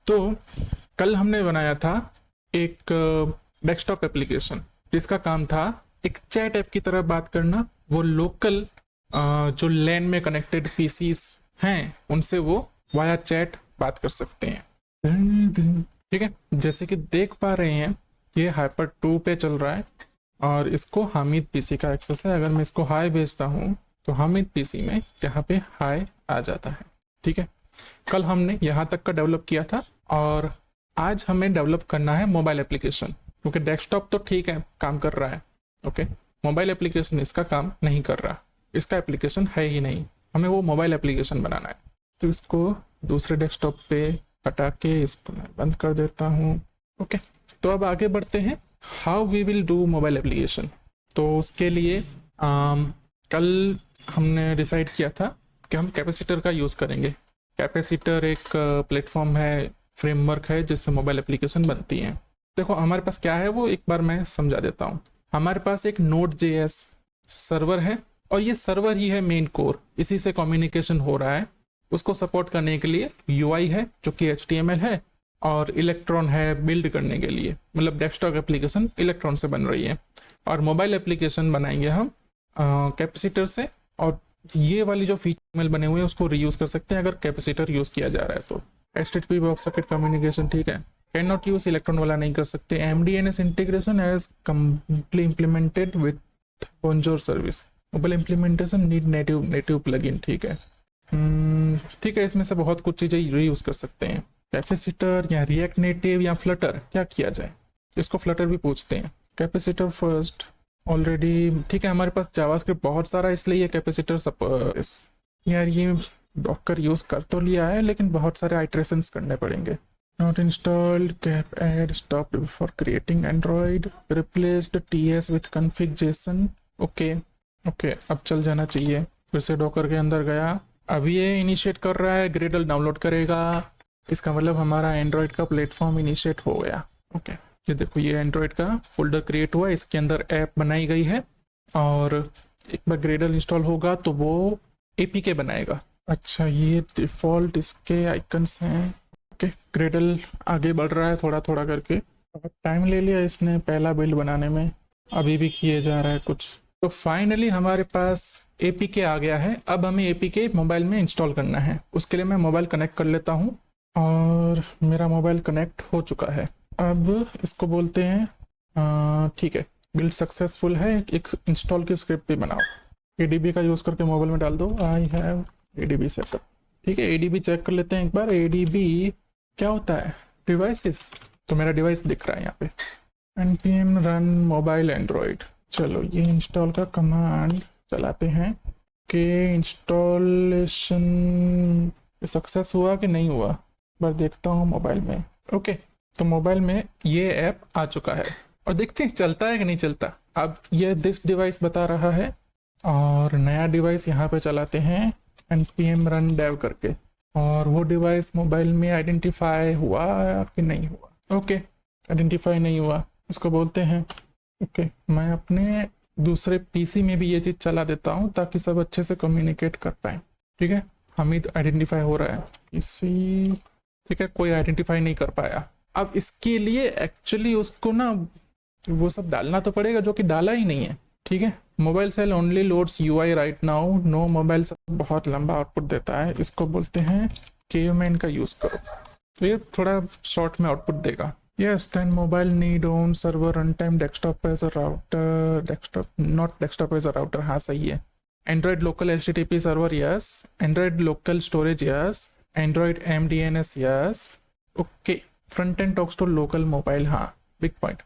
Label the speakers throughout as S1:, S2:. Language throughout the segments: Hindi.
S1: तो कल हमने बनाया था एक डेस्कटॉप एप्लीकेशन जिसका काम था एक चैट ऐप की तरह बात करना। वो लोकल जो लैन में कनेक्टेड पीसीस हैं उनसे वो वाया चैट बात कर सकते हैं। ठीक है, जैसे कि देख पा रहे हैं ये हाइपर 2 पे चल रहा है और इसको हामिद पीसी का एक्सेस है। अगर मैं इसको हाई भेजता हूँ तो हामिद पीसी में यहाँ पे हाई आ जाता है। ठीक है, कल हमने यहाँ तक का डेवलप किया था और आज हमें डेवलप करना है मोबाइल एप्लीकेशन, क्योंकि डेस्कटॉप तो ठीक है काम कर रहा है। ओके, मोबाइल एप्लीकेशन इसका काम नहीं कर रहा, इसका एप्लीकेशन है ही नहीं, हमें वो मोबाइल एप्लीकेशन बनाना है। तो इसको दूसरे डेस्कटॉप पे हटा के इसको मैं बंद कर देता हूँ। ओके, तो अब आगे बढ़ते हैं, how we will do mobile application. तो उसके लिए कल हमने डिसाइड किया था कि हम कैपेसिटर का यूज़ करेंगे। कैपेसिटर एक प्लेटफॉर्म है, फ्रेमवर्क है जिससे मोबाइल एप्लीकेशन बनती हैं। देखो हमारे पास क्या है वो एक बार मैं समझा देता हूँ। हमारे पास एक Node.js सर्वर है और ये सर्वर ही है मेन कोर, इसी से कम्युनिकेशन हो रहा है। उसको सपोर्ट करने के लिए UI है जो कि HTML है और इलेक्ट्रॉन है बिल्ड करने के लिए, मतलब डेस्कटॉप एप्लीकेशन इलेक्ट्रॉन से बन रही है। और मोबाइल एप्लीकेशन बनाएंगे हम कैपेसिटर से, और ये वाली जो फीचर बने हुए हैं उसको रीयूज कर सकते हैं अगर कैपेसिटर यूज किया जा रहा है तो। HTTP वेब सॉकेट कम्युनिकेशन ठीक है, कैन नॉट यूज इलेक्ट्रॉन वाला नहीं कर सकते। MDNS integration as completely implemented with Bonjour service. Mobile implementation need native plugin ठीक है। ठीक है, इसमें से बहुत कुछ चीज़ें रीयूज कर सकते हैं। कैपेसिटर या रिएक्ट नेटिव या फ्लटर, क्या किया जाए, इसको फ्लटर भी पूछते हैं। कैपेसिटर फर्स्ट ऑलरेडी ठीक है, हमारे पास जावास्क्रिप्ट बहुत सारा इसलिए ये कैपेसिटर यार ये डॉकर यूज कर तो लिया है लेकिन बहुत सारे आइट्रेशंस करने पड़ेंगे। Not installed cap add stopped before creating Android, replaced TS with config JSON. Okay okay, अब चल जाना चाहिए। फिर से डॉकर के अंदर गया, अभी ये इनिशिएट कर रहा है, ग्रेडल डाउनलोड करेगा, इसका मतलब हमारा एंड्रॉइड का प्लेटफॉर्म इनिशिएट हो गया। ओके, ये देखो ये एंड्रॉइड का फोल्डर क्रिएट हुआ, इसके अंदर ऐप बनाई गई है और एक बार ग्रेडल इंस्टॉल होगा तो वो APK बनाएगा। अच्छा, ये डिफ़ॉल्ट इसके आइकन्स हैं। ओके, ग्रेडल आगे बढ़ रहा है थोड़ा थोड़ा करके, बहुत टाइम ले लिया इसने पहला बिल्ड बनाने में, अभी भी किए जा रहा है कुछ। तो फाइनली हमारे पास APK आ गया है। अब हमें APK मोबाइल में इंस्टॉल करना है, उसके लिए मैं मोबाइल कनेक्ट कर लेता हूँ और मेरा मोबाइल कनेक्ट हो चुका है। अब इसको बोलते हैं ठीक है, बिल्ड सक्सेसफुल है, एक इंस्टॉल की स्क्रिप्ट भी बनाओ। ADB का यूज़ करके मोबाइल में डाल दो, आई हैव ADB सेटअप। ठीक है, ADB चेक कर लेते हैं एक बार। ADB क्या होता है, डिवाइसेस, तो मेरा डिवाइस दिख रहा है यहाँ पे, npm रन मोबाइल एंड्रॉइड। चलो ये इंस्टॉल का कमांड चलाते हैं कि इंस्टॉलेशन सक्सेस हुआ कि नहीं हुआ, बार देखता हूँ मोबाइल में। ओके, तो मोबाइल में ये ऐप आ चुका है और देखते हैं चलता है कि नहीं चलता। अब ये दिस डिवाइस बता रहा है और नया डिवाइस यहाँ पे चलाते हैं npm रन dev करके, और वो डिवाइस मोबाइल में आइडेंटिफाई हुआ कि नहीं हुआ। ओके, आइडेंटिफाई नहीं हुआ, इसको बोलते हैं। ओके, मैं अपने दूसरे PC में भी ये चीज़ चला देता हूँ ताकि सब अच्छे से कम्युनिकेट कर पाए। ठीक है, हामिद आइडेंटिफाई हो रहा है PC, ठीक है, कोई आइडेंटिफाई नहीं कर पाया। अब इसके लिए एक्चुअली उसको ना वो सब डालना तो पड़ेगा जो कि डाला ही नहीं है। ठीक है, mobile cell only loads UI right now, no mobile cell बहुत लंबा आउटपुट देता है, इसको बोलते हैं KUMN का यूज़ करो, तो ये थोड़ा शॉर्ट में आउटपुट देगा। Yes, then mobile need own server run time, desktop as a router, desktop not desktop as a router, हाँ सही है। Android local HTTP server yes, Android local storage yes, Android MDNS yes. Okay, front end talks to local mobile, हाँ big point.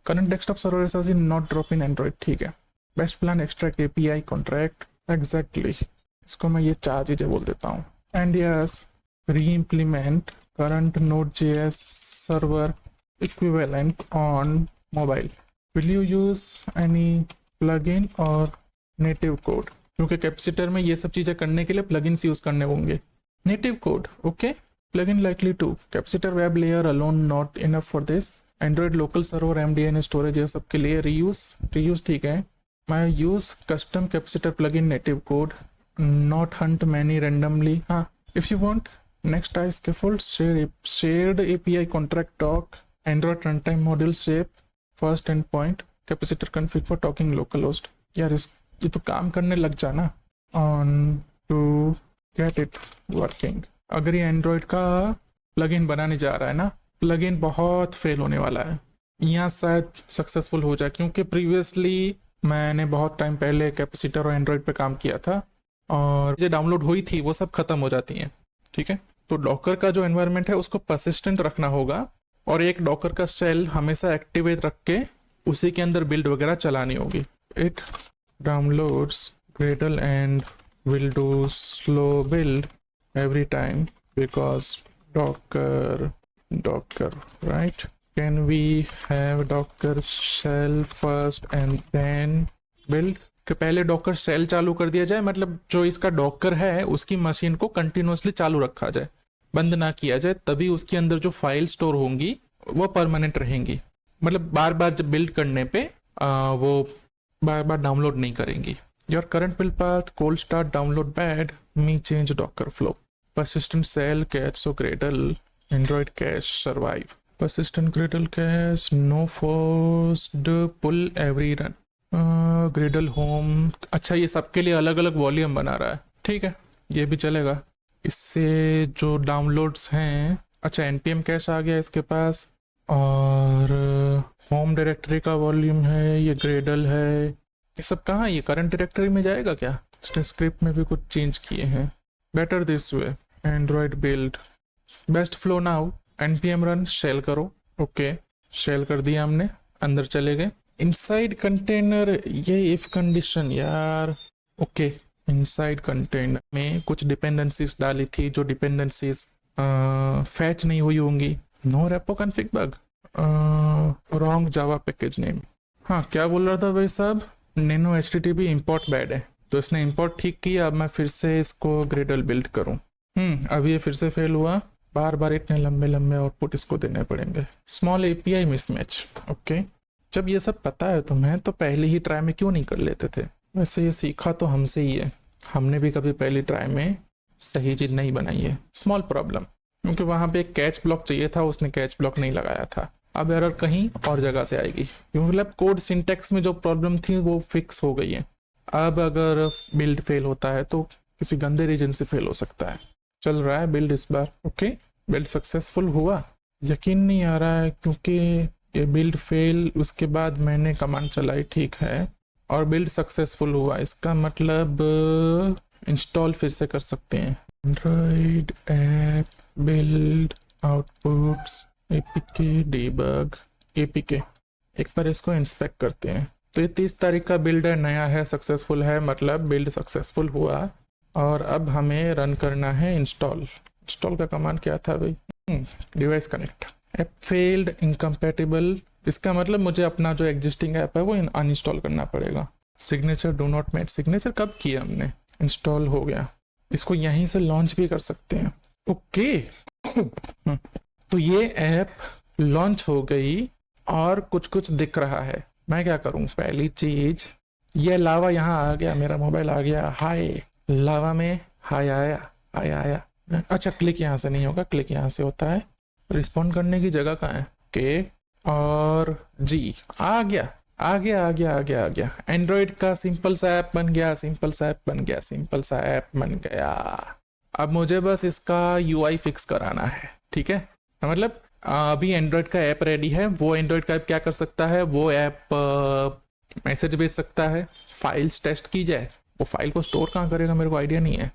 S1: Current desktop server as in not drop in Android, ठीक है। Best plan extract API contract, exactly, इसको मैं ये 4 चीज़ें बोल देता हूँ। एंड यस, री implement current Node.js server equivalent on mobile, will you use any plugin और नेटिव कोड, क्योंकि कैपेसिटर में ये सब चीज़ें करने के लिए प्लगइन्स यूज करने होंगे। Native code okay, plugin likely to Capacitor web layer alone not enough for this, Android local server MDNS storage ये सब के लिए रीयूज ठीक है। मैं use custom Capacitor plugin native code, not hunt many randomly, हाँ इफ यू वांट नेक्स्ट है scaffold shared API contract doc Android run time module shape first endpoint Capacitor config for talking localhost. यार ये तो काम करने लग जाना। On to get it working. अगर ये एंड्रॉइड का प्लगइन बनाने जा रहा है ना, प्लगइन बहुत फेल होने वाला है। यहाँ शायद सक्सेसफुल हो जाए, क्योंकि प्रीवियसली मैंने बहुत टाइम पहले कैपेसिटर और एंड्रॉइड पे काम किया था और जो डाउनलोड हुई थी वो सब खत्म हो जाती हैं। ठीक है, तो डॉकर का जो एनवायरनमेंट है उसको परसिस्टेंट रखना होगा और एक डॉकर का सेल हमेशा एक्टिवेट रख के उसी के अंदर बिल्ड वगैरह चलानी होगी। It downloads Gradle and will do slow build every time because docker right? Can we have docker shell first and then build? कि पहले डॉकर सेल चालू कर दिया जाए, मतलब जो इसका डॉकर है उसकी मशीन को कंटिन्यूसली चालू रखा जाए, बंद ना किया जाए, तभी उसके अंदर जो फाइल स्टोर होंगी वो परमानेंट रहेंगी। मतलब बार बार जब बिल्ड करने पे वो बार बार डाउनलोड नहीं करेंगी। Your current build path cold start download bad me change Docker flow persistent cell cache so gradle android cache survive persistent gradle cache no forced pull every run gradle home। अच्छा, ये सबके लिए अलग अलग वॉल्यूम बना रहा है। ठीक है, ये भी चलेगा। इससे जो डाउनलोड्स हैं, अच्छा npm कैश आ गया इसके पास और होम डायरेक्टरी का वॉल्यूम है, ये ग्रेडल है। ये सब कहाँ, ये करंट डायरेक्टरी में जाएगा क्या? इसने स्क्रिप्ट में भी कुछ चेंज किए हैं। Better this way Android build best flow now npm run shell करो। ओके, शेल कर दिया हमने, अंदर चले गए। इनसाइड कंटेनर, ये इफ कंडीशन यार। ओके, इनसाइड कंटेनर में कुछ डिपेंडेंसीज डाली थी, जो डिपेंडेंसीज फैच नहीं हुई होंगी। No repo config bug, wrong Java package name. हाँ, क्या बोल रहा था भाई साहब? नैनो http इंपोर्ट बैड है, तो इसने इंपोर्ट ठीक किया। अब मैं फिर से इसको ग्रेडल बिल्ड करूं। अभी ये फिर से फेल हुआ। बार बार इतने लंबे लंबे आउटपुट इसको देने पड़ेंगे। Small API mismatch. ओके, जब ये सब पता है तुम्हें तो पहले ही ट्राई में क्यों नहीं कर लेते थे? वैसे ये सीखा तो हमसे ही है, हमने भी कभी पहली ट्राई में सही चीज नहीं बनाई है। स्मॉल प्रॉब्लम, क्योंकि वहां पे एक कैच ब्लॉक चाहिए था, उसने कैच ब्लॉक नहीं लगाया था। अब एरर कहीं और जगह से आएगी, क्योंकि मतलब कोड सिंटेक्स में जो प्रॉब्लम थी वो फिक्स हो गई है। अब अगर बिल्ड फेल होता है तो किसी गंदे रीजन से फेल हो सकता है। चल रहा है बिल्ड इस बार। ओके, बिल्ड सक्सेसफुल हुआ। यकीन नहीं आ रहा है क्योंकि ये बिल्ड फेल, उसके बाद मैंने कमांड चलाई, ठीक है, और बिल्ड सक्सेसफुल हुआ। इसका मतलब इंस्टॉल फिर से कर सकते हैं। Android app build outputs APK debug APK. एक बार इसको इंस्पेक्ट करते हैं। तो ये 30 तारीख का बिल्ड है, नया है, सक्सेसफुल है, मतलब बिल्ड सक्सेसफुल हुआ। और अब हमें रन करना है इंस्टॉल। इंस्टॉल का कमांड क्या था भाई? Device connect. App failed incompatible, इसका मतलब मुझे अपना जो एग्जिस्टिंग ऐप है वो अनइंस्टॉल करना पड़ेगा। Signature do not match. Signature कब किया हमने? इंस्टॉल हो गया। इसको यहीं से लॉन्च भी कर सकते हैं। ओके तो ये ऐप लॉन्च हो गई और कुछ कुछ दिख रहा है। मैं क्या करूं? पहली चीज, ये लावा यहाँ आ गया, मेरा मोबाइल आ गया। हाय लावा में हाय आया, हाय आया। अच्छा, क्लिक यहाँ से नहीं होगा, क्लिक यहाँ से होता है। रिस्पॉन्ड करने की जगह कहाँ है? के और जी आ गया, आ गया, आ गया, आ गया, आ गया। एंड्रॉइड का सिंपल सा ऐप बन गया, सिंपल सा ऐप बन गया, सिंपल सा ऐप बन गया। अब मुझे बस इसका यूआई फिक्स कराना है। ठीक है, मतलब अभी एंड्रॉइड का ऐप रेडी है। वो एंड्रॉइड का ऐप क्या कर सकता है? वो ऐप मैसेज भेज सकता है, फाइल्स टेस्ट की जाए। वो फाइल को स्टोर कहाँ करेगा मेरे को आइडिया नहीं है।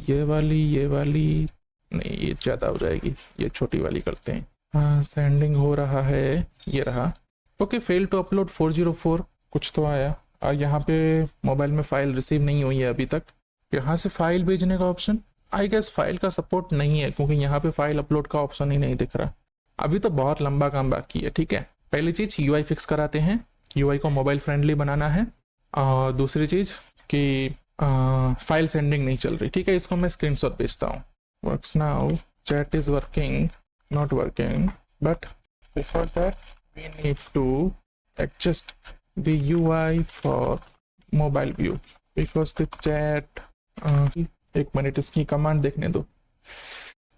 S1: ये वाली नहीं, ये ज़्यादा हो जाएगी, ये छोटी वाली करते हैं। हाँ, सेंडिंग हो रहा है, ये रहा। ओके, फेल टू अपलोड 404 कुछ तो आया। यहाँ पे मोबाइल में फाइल रिसीव नहीं हुई है अभी तक। यहाँ से फाइल भेजने का ऑप्शन, आई गेस फाइल का सपोर्ट नहीं है, क्योंकि यहाँ पे फाइल अपलोड का ऑप्शन ही नहीं दिख रहा। अभी तो बहुत लंबा काम बाकी है। ठीक है, पहली चीज यूआई फिक्स कराते हैं, यूआई को मोबाइल फ्रेंडली बनाना है। और दूसरी चीज कि फाइल सेंडिंग नहीं चल रही। ठीक है, इसको मैं स्क्रीनशॉट भेजता हूँ। Works now, chat is working, not working, but before that we need to adjust the UI for mobile view because the chat एक मिनट, इसकी कमांड देखने दो।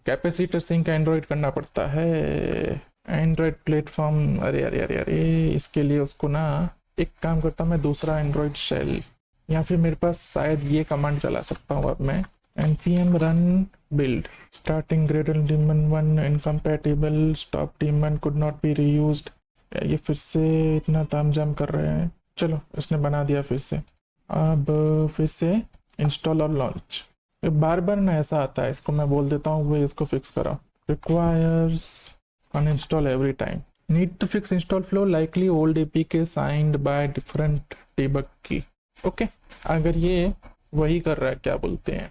S1: कैपेसिटर सिंक एंड्रॉयड करना पड़ता है, एंड्रॉयड प्लेटफॉर्म। अरे अरे अरे अरे, इसके लिए उसको ना एक काम करता हूँ मैं, दूसरा एंड्रॉयड शेल, या फिर मेरे पास शायद ये कमांड चला सकता हूँ अब मैं, npm run build starting gradle daemon 1 incompatible stop daemon could not be reused। ये फिर से इतना तामझाम कर रहे हैं। चलो इसने बना दिया फिर से। अब फिर से इंस्टॉल और लॉन्च, बार बार ना ऐसा आता है, इसको मैं बोल देता हूँ वो इसको फिक्स कराओ। requires uninstall every time, need to fix install flow, likely old apk signed by different debug key। Okay अगर ये वही कर रहा है, क्या बोलते हैं,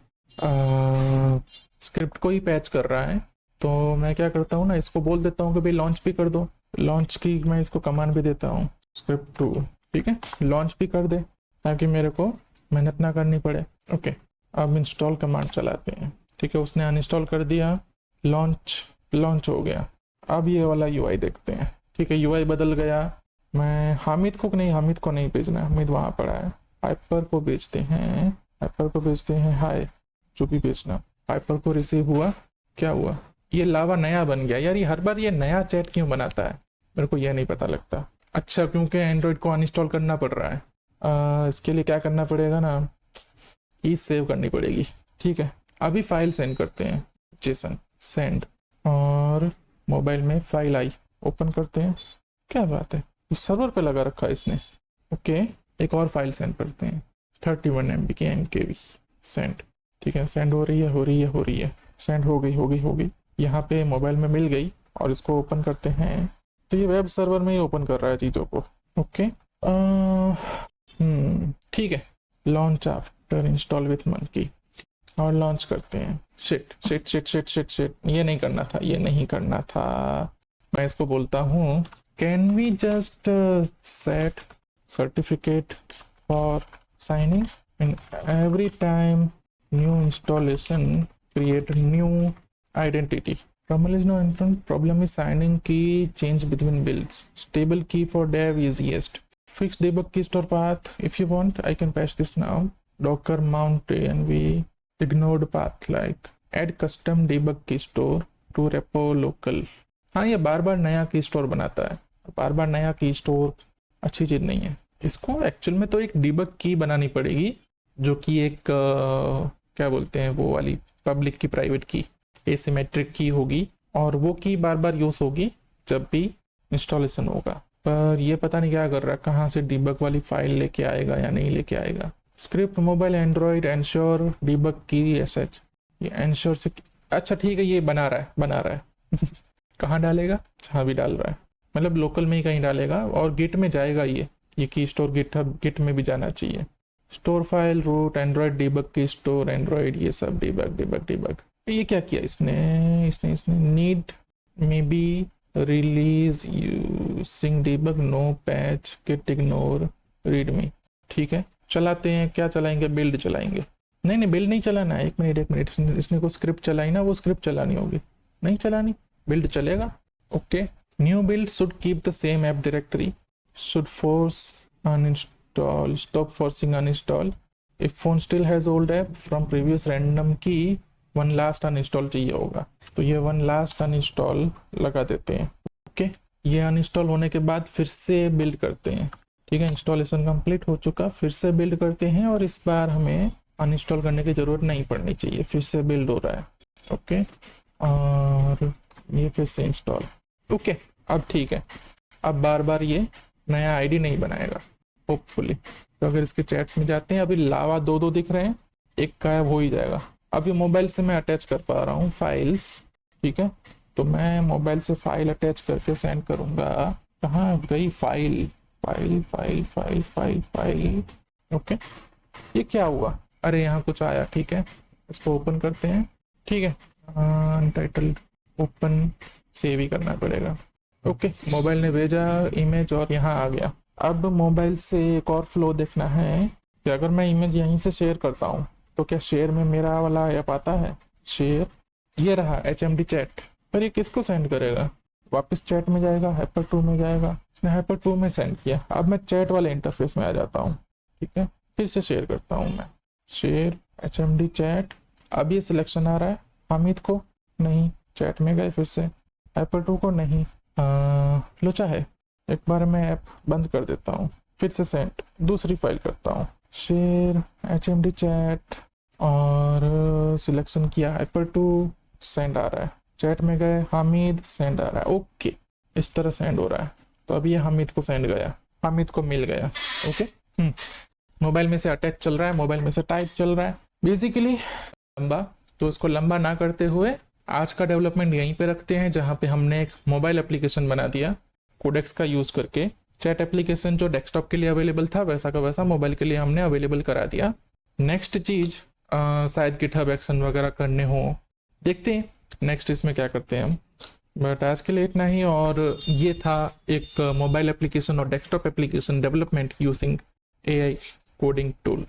S1: स्क्रिप्ट को ही पैच कर रहा है, तो मैं क्या करता हूँ ना, इसको बोल देता हूँ कि भाई लॉन्च भी कर दो। लॉन्च की मैं इसको कमांड भी देता हूँ स्क्रिप्ट टू, ठीक है, लॉन्च भी कर दे ताकि मेरे को मेहनत ना करनी पड़े। ओके अब इंस्टॉल कमांड चलाते हैं, ठीक है, उसने अनइंस्टॉल कर दिया, लॉन्च हो गया। अब ये वाला यूआई देखते हैं, ठीक है, यूआई बदल गया। मैं हामिद को नहीं भेजना, हामिद वहाँ पड़ा है, हाइपर को भेजते हैं, हाय जो भी भेजना। हाइपर को रिसीव हुआ, क्या हुआ, ये लावा नया बन गया। यार ये हर बार ये नया चैट क्यों बनाता है, मेरे को ये नहीं पता लगता। अच्छा क्योंकि एंड्रॉयड को अनइंस्टॉल करना पड़ रहा है। इसके लिए क्या करना पड़ेगा ना, की सेव करनी पड़ेगी, ठीक है। अभी फाइल सेंड करते हैं, जेसन सेंड, और मोबाइल में फाइल आई, ओपन करते हैं। क्या बात है, इस सर्वर पे लगा रखा है इसने। ओके एक और फाइल सेंड करते हैं, 31 MB की MKV सेंड, ठीक है, सेंड हो रही है, सेंड हो गई। यहाँ पे मोबाइल में मिल गई, और इसको ओपन करते हैं तो ये वेब सर्वर में ही ओपन कर रहा है चीज़ों को। ओके ठीक है, launch after install with monkey, और लॉन्च करते हैं। शिट, ये नहीं करना था। मैं इसको बोलता हूँ can we just set certificate for signing in every time new installation create new identity, trouble is no infant, problem is signing key change between builds, stable key for dev easiest, fix debug key store path if you want, I can patch this now, docker mount env ignored path, like add custom debug key store to repo local। हाँ ये बार बार नया की स्टोर बनाता है, बार बार नया की स्टोर अच्छी चीज नहीं है। इसको एक्चुअल में तो एक डिबग की बनानी पड़ेगी, जो कि एक क्या बोलते हैं वो वाली पब्लिक की प्राइवेट की एसिमेट्रिक की होगी, और वो की बार बार यूज होगी जब भी इंस्टॉलेशन होगा। पर ये पता नहीं क्या कर रहा है, कहाँ से डिबग वाली फाइल लेके आएगा या नहीं लेके आएगा। Script mobile Android ensure debug की एसएच, ये एंश्योर से, अच्छा ठीक है, ये बना रहा है कहाँ डालेगा, हाँ भी डाल रहा है, मतलब लोकल में ही कहीं डालेगा, और गिट में जाएगा ये की स्टोर, गिट में भी जाना चाहिए। Store file root Android debug keystore Android, ये सब डिबग। ये क्या किया इसने need may be release using debug no patch git ignore readme, ठीक है। चलाते हैं, क्या चलाएंगे, बिल्ड चलाएंगे। नहीं बिल्ड नहीं चलाना है, एक मिनट, इसने को स्क्रिप्ट चलाई ना, वो स्क्रिप्ट चलानी होगी, नहीं चलानी, बिल्ड चलेगा। Okay new build should keep the same app directory, should force uninstall, stop forcing uninstall if phone still has old app from previous random की, वन लास्ट अनइंस्टॉल चाहिए होगा, तो ये वन लास्ट अनइंस्टॉल लगा देते हैं। ओके ये अनइंस्टॉल होने के बाद फिर से बिल्ड करते हैं, ठीक है, इंस्टॉलेशन कंप्लीट हो चुका, फिर से बिल्ड करते हैं, और इस बार हमें अनइंस्टॉल करने की जरूरत नहीं पड़नी चाहिए, फिर से बिल्ड हो रहा है। ओके और ये फिर से इंस्टॉल। ओके अब ठीक है, अब बार बार ये नया आईडी नहीं बनाएगा होपफुली। तो अगर इसके चैट्स में जाते हैं, अभी लावा दो दिख रहे हैं, एक गायब हो ही जाएगा। अभी मोबाइल से मैं अटैच कर पा रहा हूँ फाइल्स, ठीक है, तो मैं मोबाइल से फाइल अटैच करके सेंड करूँगा। कहाँ गई फाइल, ओके ये क्या हुआ, अरे यहाँ कुछ आया, ठीक है, इसको ओपन करते हैं, ठीक है, अनटाइटल्ड ओपन, सेव ही करना पड़ेगा। ओके मोबाइल ने भेजा इमेज और यहाँ आ गया। अब मोबाइल से एक और फ्लो देखना है कि अगर मैं इमेज यहीं से शेयर करता हूँ तो क्या शेयर में मेरा वाला ऐप आता है, शेयर, ये रहा HMD चैट, पर ये किसको सेंड करेगा, वापस चैट में जाएगा, Hyper2 में जाएगा, इसने Hyper2 में सेंड किया। अब मैं चैट वाले इंटरफेस में आ जाता हूँ, ठीक है, फिर से शेयर करता हूँ मैं, शेयर HMD चैट, अब ये सिलेक्शन आ रहा है, हामिद को नहीं, चैट में गए फिर से, hyper2 को नहीं, लोचा है। एक बार मैं ऐप बंद कर देता हूँ, फिर से सेंड, दूसरी फाइल करता हूँ, शेयर HMD चैट और सिलेक्शन किया hyper2, सेंड आ रहा है, चैट में गए हामिद, सेंड आ रहा है। ओके, इस तरह सेंड हो रहा है। तो अभी ये हामिद को सेंड गया, हामिद को मिल गया। ओके, मोबाइल में से अटैच चल रहा है, मोबाइल में से टाइप चल रहा है बेसिकली लंबा। तो इसको लंबा ना करते हुए आज का डेवलपमेंट यहीं पे रखते हैं, जहाँ पे हमने एक मोबाइल एप्लीकेशन बना दिया कोडेक्स का यूज़ करके। चैट एप्लीकेशन जो डेस्कटॉप के लिए अवेलेबल था वैसा का वैसा मोबाइल के लिए हमने अवेलेबल करा दिया। नेक्स्ट चीज़ शायद गिटहब एक्शन वगैरह करने हो, देखते हैं नेक्स्ट इसमें क्या करते हैं हम। बट आज के लिए इतना ही। और ये था एक मोबाइल एप्लीकेशन और desktop application development using AI coding tool.